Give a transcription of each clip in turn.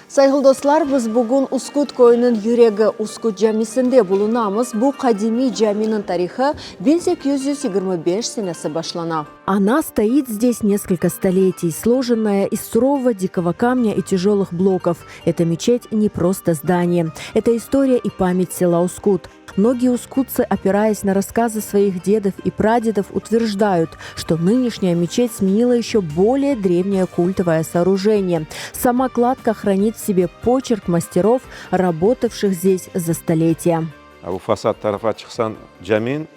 Saygılı dostlar, biz bugün Uskut koyunun yüreği Uskut camisinde bulunamız. Bu kadimi caminin tarihi 1825 senesi başlana. Она стоит здесь несколько столетий, сложенная из сурового дикого камня и тяжелых блоков. Эта мечеть не просто здание. Это история и память села Ускут. Многие ускутцы, опираясь на рассказы своих дедов и прадедов, утверждают, что нынешняя мечеть сменила еще более древнее культовое сооружение. Сама кладка хранит в себе почерк мастеров, работавших здесь за столетия. Bu fasad tarafa çıksan caminin,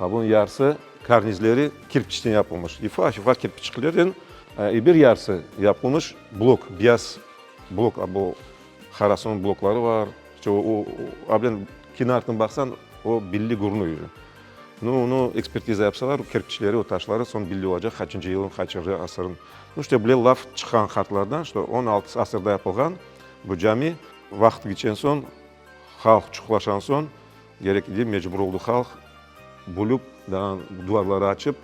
bunun yarısı karnizleri kirpiçten yapılmış. İfa kirpiçlerin bir yarısı yapılmış blok, beyaz blok, bu Harason blokları var. İşte o kenardan baksan o billi görünüyor. Onu ekspertize yapsalar, o kirpiçleri, o taşları son billi olacak. Kaçıncı yılın, kaçıncı asırın. İşte böyle laf çıkan kartlardan, işte 16 asırda yapılgan bu cami, vakti geçen son, halk çukulaşan son, gerekli mecbur oldu halk, bulup, duvarları açıp,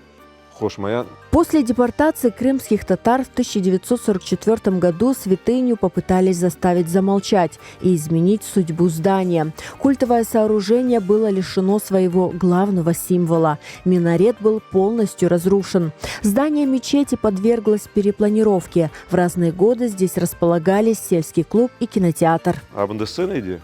koşmaya. После депортации крымских татар в 1944 году святыню попытались заставить замолчать и изменить судьбу здания. Культовое сооружение было лишено своего главного символа. Минарет был полностью разрушен. Здание мечети подверглось перепланировке. В разные годы здесь располагались сельский клуб и кинотеатр. Bunda neydi?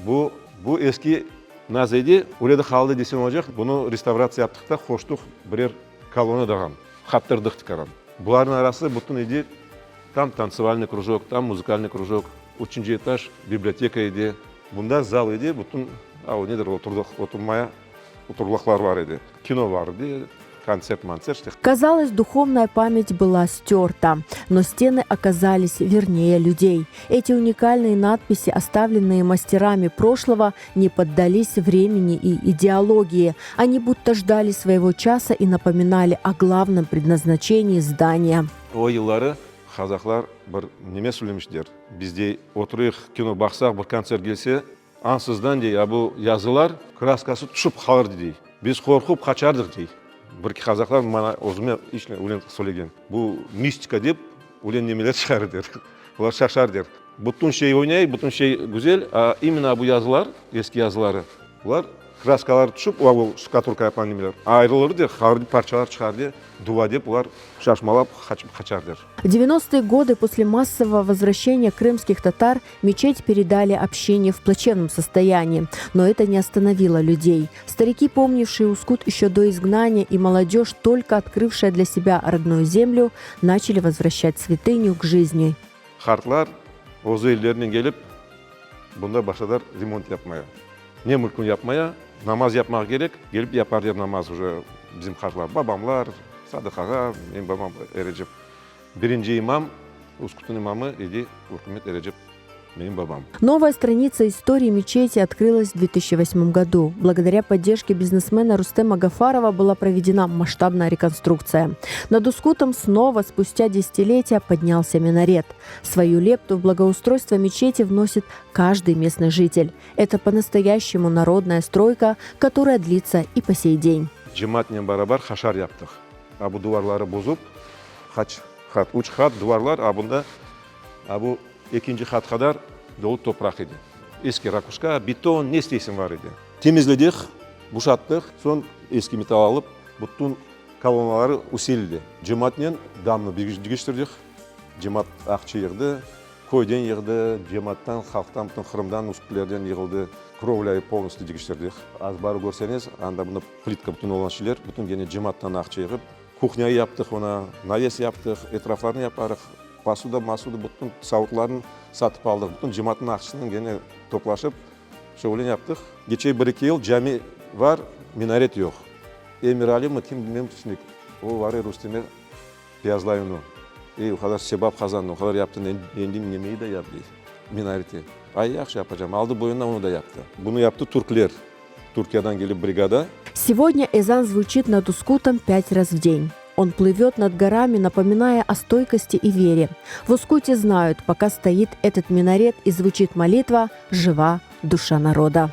Bu eski nazeydi, orada kaldı desem olacak. Bunu restorasyon yaptık da hoştuk birer kolonu dağın. Hattırdık tıkaran. Bunların arası bütün idi, tam танцевальный кружок, там музыкальный кружок, üçüncü этаж, biblioteka idi. Bunda zal idi, bütün oturulaklar var idi. Kino vardı, концерт. Казалось, духовная память была стерта, но стены оказались вернее людей. Эти уникальные надписи, оставленные мастерами прошлого, не поддались времени и идеологии. Они будто ждали своего часа и напоминали о главном предназначении здания. O yılları Kazaklar bir neme söylemişler. Bizde oturuyoruz, kino baksak, bir konser gelse, ansızdan diye bu yazılar kraskası düşüp kalır diye. Biz korkup kaçardık diye. Bir Kazaklar bana özüme işle ulen söyleyen. Bu mistika deyip ulen nemeler çıkarır der. Ular şaşar der. Bütün şey oynayır, bütün şey güzel. İmенно bu yazılar, eski yazıları. Ular kraskalar düşüp, o şkatulka yapan nemeler ayrılır der. Harbi parçalar çıkar der. Dua deyip ular şaşmalap kaçar der. 90-е годы после массового возвращения крымских татар мечеть передали общине в плачевном состоянии. Но это не остановило людей. Старики, помнившие Ускут еще до изгнания, и молодежь, только открывшая для себя родную землю, начали возвращать святыню к жизни. Hartlar Ozu illerinden gelip bunda başladılar remont yapmaya. Ne mülkün yapmaya, namaz yapmak gerek. Gelip yapar der namaz bizim hartlar. Babamlar, Sadık benim babam Recep. Birinci imam, Uskut'un imamı idi Urkumet Recep, benim babam. Новая страница истории мечети открылась в 2008 году. Благодаря поддержке бизнесмена Рустема Гафарова была проведена масштабная реконструкция. Над Ускутом снова спустя десятилетия поднялся минарет. Свою лепту в благоустройство мечети вносит каждый местный житель. Это по-настоящему народная стройка, которая длится и по сей день. Cemaat'le beraber haşar yaptık. Bu duvarları bozup, üç kat duvarlar, bunda bu ikinci kat kadar dolu toprak idi. Eski rakuşka, beton, ne isteysin var idi. Temizledik, boşalttık, son eski metal alıp, bütün kolonaları usildi. Cemaat'le damını digiştirdik. Cemaat akçı yığdı, koydan yığdı, cemaattan, halktan, bütün Kırım'dan, Uskutlerden yığıldı. Krovlayı polностью digiştirdik. Az barı görseniz, anda bunda plitka bütün olan şeyler, bütün gene cemaattan akçı yığıp, kuhnyayı yaptık ona, naves yaptık, etraflarını yaparız. Masuda bütün savutlarını satıp aldık. Bütün cemaatin akçısını gene toplaşıp şöyle yaptık. Geçen 1-2 yıl cami var, minaret yok. Emir Ali mi kim bilmem düşündük. O var ya Rüstem'e piyazlayın onu. O kadar sebap kazandı, o kadar yaptın, endim yemeği de yaptı. Minareti. Ay yakşı yapacağım. Aldı boyundan onu da yaptı. Bunu yaptı Türkler. Türkiye'den gelip brigada. Сегодня эзан звучит над Ускутом 5 раз в день. Он плывет над горами, напоминая о стойкости и вере. В Ускуте знают, пока стоит этот минарет и звучит молитва, жива душа народа.